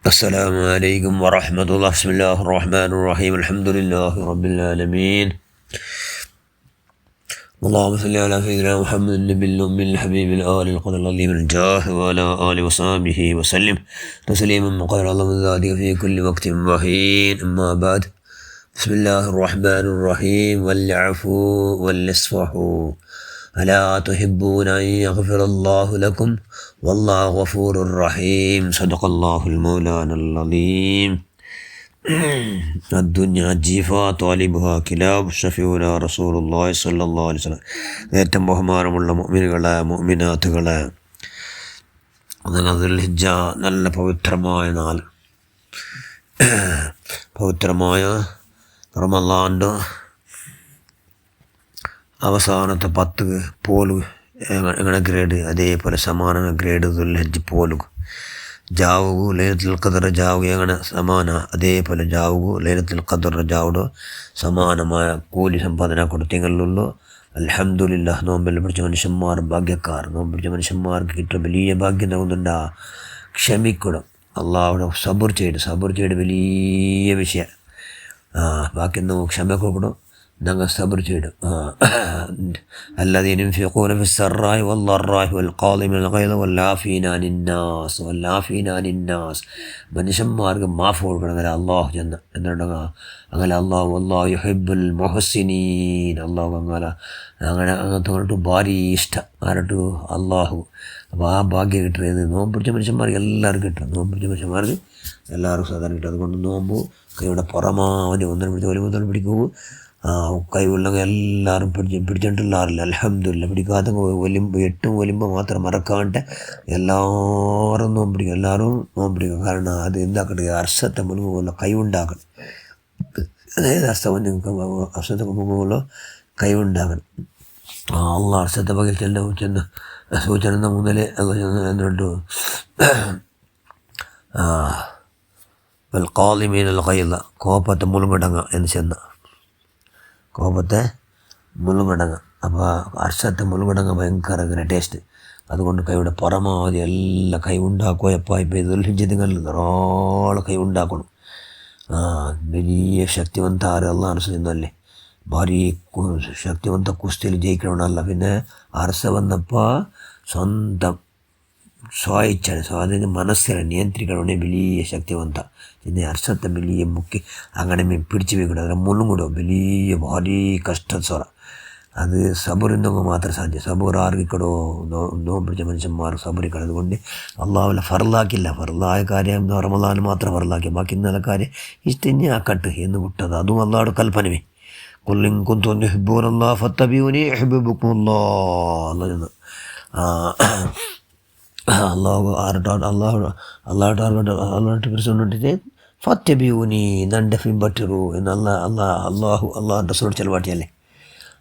السلام عليكم ورحمة الله. بسم الله الرحمن الرحيم. الحمد لله رب العالمين. اللهم صل على سيدنا محمد النبي الأمي الحبيب الآل القدر العظيم الجاه وعلى آله وصحبه وسلم تسليما غير الله من ذلك في كل وقت وحين. أما بعد، بسم الله الرحمن الرحيم. والعفو واليصفحوا ألا تحبون أن يغفر الله لكم والله غفور رحيم. صدق الله المولانا العظيم. الدنيا ജീഫാ ത്വാലിബുഹാ കിലാബ് ഷഫീഉനാ റസൂലുള്ളാഹി സ്വല്ലല്ലാഹു അലൈഹി വസല്ലം. ഏറ്റവും ബഹുമാനമുള്ള മുഅ്മിനുകളെ മുഅ്മിനാത്തുകളെ, ദുൽഹിജ്ജ നല്ല പവിത്രമായ നാൾ, പവിത്രമായ റമളാൻ്റെ അവസാനത്തെ 10 പോലു എങ്ങനെ ഗ്രേഡ്, അതേപോലെ സമാന ഗ്രേഡ് ദുൽഹിജ്ജ് പോലു ജാവുകു ലൈലത്തുൽ ഖദർ ജാവുക എങ്ങനെ സമാന, അതേപോലെ ജാവുകു ലൈലത്തുൽ ഖദർ ജാവുടോ സമാനമായ കൂലി സമ്പാദന കൊടുത്തെങ്കിലുള്ളൂ. അൽഹംദുലില്ലാഹ്. നോമ്പെല്ലാം പിടിച്ച മനുഷ്യന്മാർ ഭാഗ്യക്കാർ. നോമ്പ് പിടിച്ച മനുഷ്യന്മാർക്ക് കിട്ടുന്ന വലിയ ഭാഗ്യം തോന്നുന്നുണ്ട്. ക്ഷമിക്കണം, അള്ളാഹുടെ സബർ ചെയ്ത് വലിയ വിഷയം. ബാക്കി നമുക്ക് ക്ഷമ കൊടുക്കണം, ഞങ്ങൾ സബർ ചെയ്യും. الذين ينفقون في السراء والضراء والقاظمين الغيظ والعافين عن الناس. മനുഷ്യന്മാർക്ക് മാഫ് കൊടുക്കണം. അങ്ങനെ അള്ളാഹു ചെന്ന് എന്നിട്ടുണ്ടെങ്കിൽ അങ്ങനെ അള്ളാഹു യുഹിബ്ബുൽ മുഹ്സിനീൻ. അള്ളാഹു അങ്ങനത്തെ ഭാരി ഇഷ്ടം ആരട്ടു അള്ളാഹു. അപ്പോൾ ആ ഭാഗ്യം കിട്ടുന്നത് നോമ്പ് പിടിച്ച മനുഷ്യന്മാർക്ക് എല്ലാവർക്കും കിട്ടും. നോമ്പ് പിടിച്ച മനുഷ്യന്മാർക്ക് എല്ലാവർക്കും സാധാരണ കിട്ടും. അതുകൊണ്ട് നോമ്പ് കൈയുടെ പുറമാവധി ഒന്നിനും പിടിച്ച് വലിയ പിടിക്കൂ. കൈവുള്ളവർ എല്ലാവരും പിടിച്ചിട്ടുള്ളാറില്ല. അൽഹംദുലില്ലാ. പിടിക്കാത്ത എട്ടും വലിയുമ്പോൾ മാത്രം മറക്കാണ്ട് എല്ലാവരും നോമ്പിടിക്കും. എല്ലാവരും നോമ്പിടിക്കും. കാരണം അത് എന്താക്കട്ടെ, അർശത്തെ മുഴുവനുള്ള കൈവുണ്ടാക്കണം. അതായത് അർശത്തെ മുഴുവനുള്ള കൈവുണ്ടാക്കണം. അള്ളാഹ് അർശത്തെ പകൽ ചെന്ന് സൂചന മുതലേ എന്നിട്ട് കാളിമീൻ കയ്യുള്ള കോപ്പത്തെ മുളുങ്ങടങ്ങ എന്ന് ചെന്ന കോപത്തെ മുളുങ്ങടങ്ങ. അപ്പോൾ അർശത്തെ മുളുങ്ങടങ്ങ ഭയങ്കര ടേസ്റ്റ്. അതുകൊണ്ട് കൈയുടെ പരമാവധി എല്ലാം കൈ ഉണ്ടാക്കുക. ഇപ്പോൾ ദുൽഹിജ്ജത്തുകളിൽ ധാരാളം കൈ ഉണ്ടാക്കണം. വലിയ ശക്തിവന്ത അള്ളാഹ് അർശ ചെന്നല്ലേ, ഭാരി ശക്തിവന്ത കുസ്തിയിൽ ജയിക്കണമെന്നല്ല. പിന്നെ അർശ വന്നപ്പോൾ സ്വന്തം സ്വാധീനം മനസ്സിനെ നിയന്ത്രിക്കണേ വലിയ ശക്തിവന്ത. പിന്നെ അർശത്തെ വലിയ മുക്കി അങ്ങനെ പിടിച്ചു വെക്കണം. അതിനെ മുള്ളും വലിയ ഭാരി കഷ്ടസ്വറ. അത് സബറിന്നൊക്കെ മാത്രം സാധ്യം. സബർ ആർക്കിക്കടോ നോമ്പ് പിടിച്ച മനുഷ്യന്മാർ സബറിക്കണം. അതുകൊണ്ട് അള്ളാഹുവിനെ ഫർലാക്കില്ല. ഫർലായ കാര്യം റമളാൻ മാത്രം ഫർലാക്കി, ബാക്കി ഇന്നലെ കാര്യം ഇഷ്ടന്നെ ആക്കട്ട് എന്ന് വിട്ടത്. അതും അള്ളാഹുടെ കൽപ്പനമേ. ഖുൽ ഇൻ കുൻതും തുഹിബ്ബൂനല്ലാഹ ഫത്തബിഊനി യുഹ്ബിബുക്കുമുല്ലാഹ്. അള്ളാഹുടെ പിടിച്ചുകൊണ്ടിട്ട് ഫത്തബിഊനി നൻ്റെ പിൻപറ്ററൂ എന്ന് അള്ളാഹുൻ്റെ റസൂൽ ചെലവാട്ടിയല്ലേ.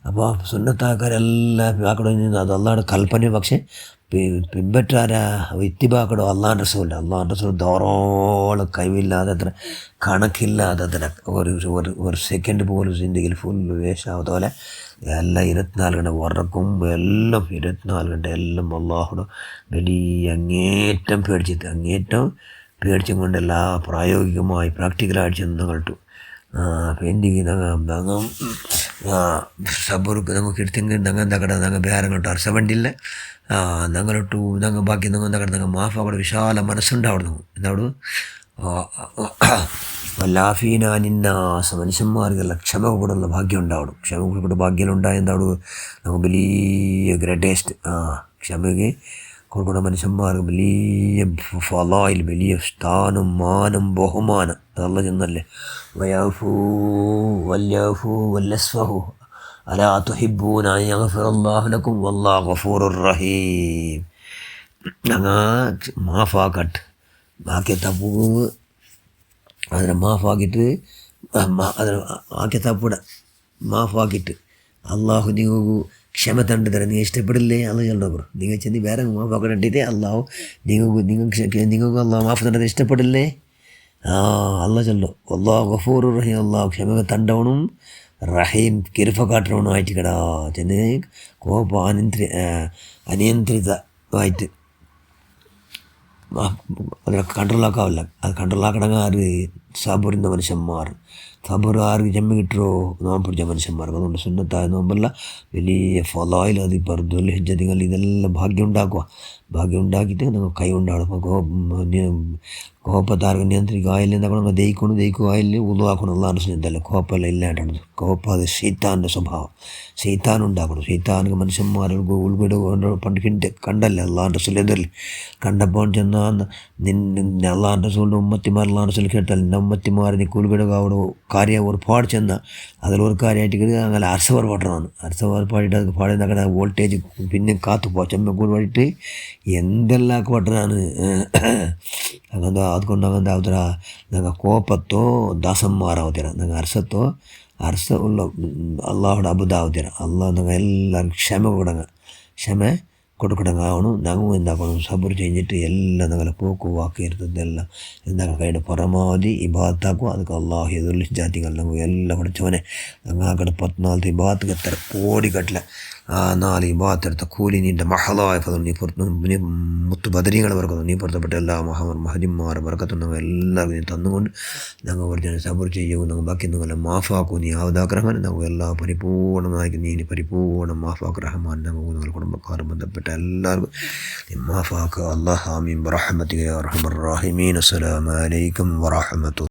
അപ്പോൾ സുന്നത്താക്കാരെല്ലാം ആക്കടോ അത് അള്ളാഹുടെ കൽപ്പന. പക്ഷേ പിൻപറ്റാരാ ഇത്തിബാക്കടോ അള്ളാഹുൻ്റെ റസൂൽ ധാരാളം കഴിവില്ലാതെ അത്ര കണക്കില്ലാതെ അത്ര ഒരു സെക്കൻഡ് പോലും സിന്ദഗിയിൽ ഫുൾ വേഷാവത്ത പോലെ എല്ലാം 24 ഗണ്ട ഉറക്കും എല്ലാം 24 ഗണ്ട എല്ലാം അള്ളാഹുടെ വലിയ അങ്ങേറ്റം പേടിച്ചും കൊണ്ടെല്ലാം പ്രായോഗികമായി പ്രാക്ടിക്കലായിട്ട് ചെന്ന് കണ്ടു. പെയിൻറ്റിങ് ഞങ്ങൾ സബർക്ക് ഞങ്ങൾക്ക് എടുത്തെങ്കിൽ ഞങ്ങൾ എന്താക്കട ഞങ്ങൾ വേറെ കണ്ടു അർശവണ്ടില്ല ഞങ്ങളിട്ടു. ഞങ്ങൾ ബാക്കി ഞങ്ങൾ മാഫാക്കടെ വിശാല മനസ്സുണ്ടാവുന്നു. എന്താവു വല്ലാഫീനാനിന്നാസ്. മനുഷ്യന്മാർക്കല്ല ക്ഷമ കൂടുള്ള ഭാഗ്യം ഉണ്ടാവണം. ക്ഷമ കൂടെ ഭാഗ്യം ഉണ്ടായ എന്താവു നമുക്ക് വലിയ ഗ്രേറ്റസ്റ്റ് ക്ഷമയ്ക്ക് കൊടുക്കുന്ന മനുഷ്യന്മാർക്ക് വലിയ ഫളായിൽ വലിയ സ്ഥാനം മാനം ബഹുമാനം അതല്ല ചെന്നല്ലേ. വയഫൂ വല്യഫൂ വല്യസ്ഫഹു അലാ തുഹിബ്ബൂന അൻ യഗ്ഫിറല്ലാഹു ലക്കും വല്ലാഹു ഗഫൂറുർ റഹീം. ഞങ്ങൾ മാഫാക്കട്ട് ബാക്കി തപ്പു അതിനെ മാഫാക്കിയിട്ട് അതിനെ ആക്കി തപ്പിട മാഫാക്കിയിട്ട് അള്ളാഹു നിങ്ങൾക്ക് ക്ഷമ തണ്ട് തരാം. നിങ്ങൾ ഇഷ്ടപ്പെടില്ലേ അള്ളാഹ് ചെല്ലോ നിങ്ങൾ ചെന്ന് വേറെ മാഫാക്കിട്ടേ അള്ളാഹു നിങ്ങൾക്ക് അള്ളാഹ് മാഫ് തണ്ടത് ഇഷ്ടപ്പെടില്ലേ. അള്ളാഹ് ചെല്ലോ അള്ളാഹു ഗഫൂറുർ റഹീം. അള്ളാഹു ക്ഷമ തണ്ടവണും റഹീം കിരുഫ കാട്ടണവനുമായിട്ട് കിടാ ചെന്ന് കോപ അനിയന്ത്രിതമായിട്ട് അതിനൊക്കെ കൺട്രോളാക്കാവില്ല. അത് കൺട്രോളാക്കണമെങ്കിൽ ആര് സബറിൻ്റെ മനുഷ്യന്മാർ. സബർ ആർക്ക് ജമ്മി കിട്ടുമോ നോമ്പ് പിടിച്ച മനുഷ്യന്മാർക്ക്. അതുകൊണ്ട് സുന്നത്തായ നോമ്പല്ല, വലിയ ഫലായിൽ അത് ദുൽ ഹിജ്ജ നിങ്ങൾ ഇതെല്ലാം ഭാഗ്യം ഉണ്ടാക്കുക. ഭാഗ്യം ഉണ്ടാക്കിയിട്ട് നിങ്ങൾ കൈ കൊണ്ടാണ് കോപ്പത്താർക്ക് നിയന്ത്രിക്കുക. ആയില്ല എന്താക്കണം ദഹിക്കുക. ആയില്ല ഉളവാക്കണം. അള്ളാൻ്റെ സുന്നത്തല്ല കോപ്പല്ല ഇല്ലാണ്ടാണ്. കോപ്പ അത് ഷെയ്ത്താൻ്റെ സ്വഭാവം. ഷെയ്ത്താൻ ഉണ്ടാക്കണം. ഷെയ്ത്താനക്ക് മനുഷ്യന്മാർ ഉൾവിട പണ്ട് കണ്ടല്ലേ അള്ളാൻ്റെ സുലതൽ കണ്ടപ്പോൾ ചെന്നാൽ അള്ളാൻ്റെ റസൂലിൻ്റെ ഉമ്മത്തിമാർ അള്ളാൻ്റെ റസൂൽ കേട്ടാൽ എൻ്റെ ഉമ്മത്തിമാർ നീ ഉൾവിടകാവോ കാര്യം ഒരുപാട് ചെന്നാൽ അതിലൊരു കാര്യമായിട്ട് അങ്ങനെ അരസവർ പാട്ടമാണ്. അരസവർ പാടിയിട്ട് അത് പാടുന്ന വോൾട്ടേജ് പിന്നെ കാത്തു പോ ചെമ്മക്കൂട് പാടിയിട്ട് എന്തെല്ലാം പാട്ടനാണ്. അങ്ങനെ അതുകൊണ്ട് അങ്ങനെ അവതര ഞങ്ങൾ കോപ്പത്തോ ദാസന്മാരാവതര ഞങ്ങൾ അരസത്തോ അരസ ഉള്ള അള്ളാഹുടെ അബുദാവതര അള്ളാഹ് ഞങ്ങൾ എല്ലാവരും ക്ഷമ ക്ഷമ കൊടുക്കണങ്ങാവണം. ഞങ്ങൾ എന്താക്കണം സബർ കഴിഞ്ഞിട്ട് എല്ലാം ഞങ്ങളെ പോക്ക് വാക്കിയിരുത്തതെല്ലാം എന്താക്കണം കൈയുടെ പരമാവധി ഇബാദത്താക്കും. അതൊക്കെ അള്ളാഹു എതിർല ജാതികൾ ഞങ്ങൾ എല്ലാം പഠിച്ചവനെ ഞങ്ങൾക്കടെ 14 ഇബാദത്ത് എത്ര കോടി കട്ടില്ല. ആ 4 ഇബാദത്തെടുത്ത കൂലി നിൻ്റെ മഹളായ ഫലം നീ മുത്ത് ബദരീങ്ങളെ വർക്കുന്നു. നീ പുറത്തപ്പെട്ട എല്ലാ മഹജിമാർ വർക്കത്തും ഞങ്ങൾ എല്ലാവർക്കും നീ തന്നുകൊണ്ട് ഞങ്ങൾ പഠിച്ച സബർ ചെയ്യുക. ഞങ്ങൾ ബാക്കി നിങ്ങളെ മാഫാക്കും. നീ ആവതാക്രഹമാൻ ഞങ്ങൾ എല്ലാം പരിപൂർണമായിരിക്കും. നീ പരിപൂർണ്ണം മാഫാക്ക് റഹ്മാൻ. ഞങ്ങൾ നിങ്ങളുടെ കുടുംബക്കാർ ബന്ധപ്പെട്ട എല്ലാവർക്കും മാഫാക്ക്. അല്ലാഹ് ആമീൻ ബിറഹ്മതിക യാ അർഹമർ റഹീമീൻ. അസ്സലാമു അലൈക്കും വറഹ്മത്തുള്ളാഹി.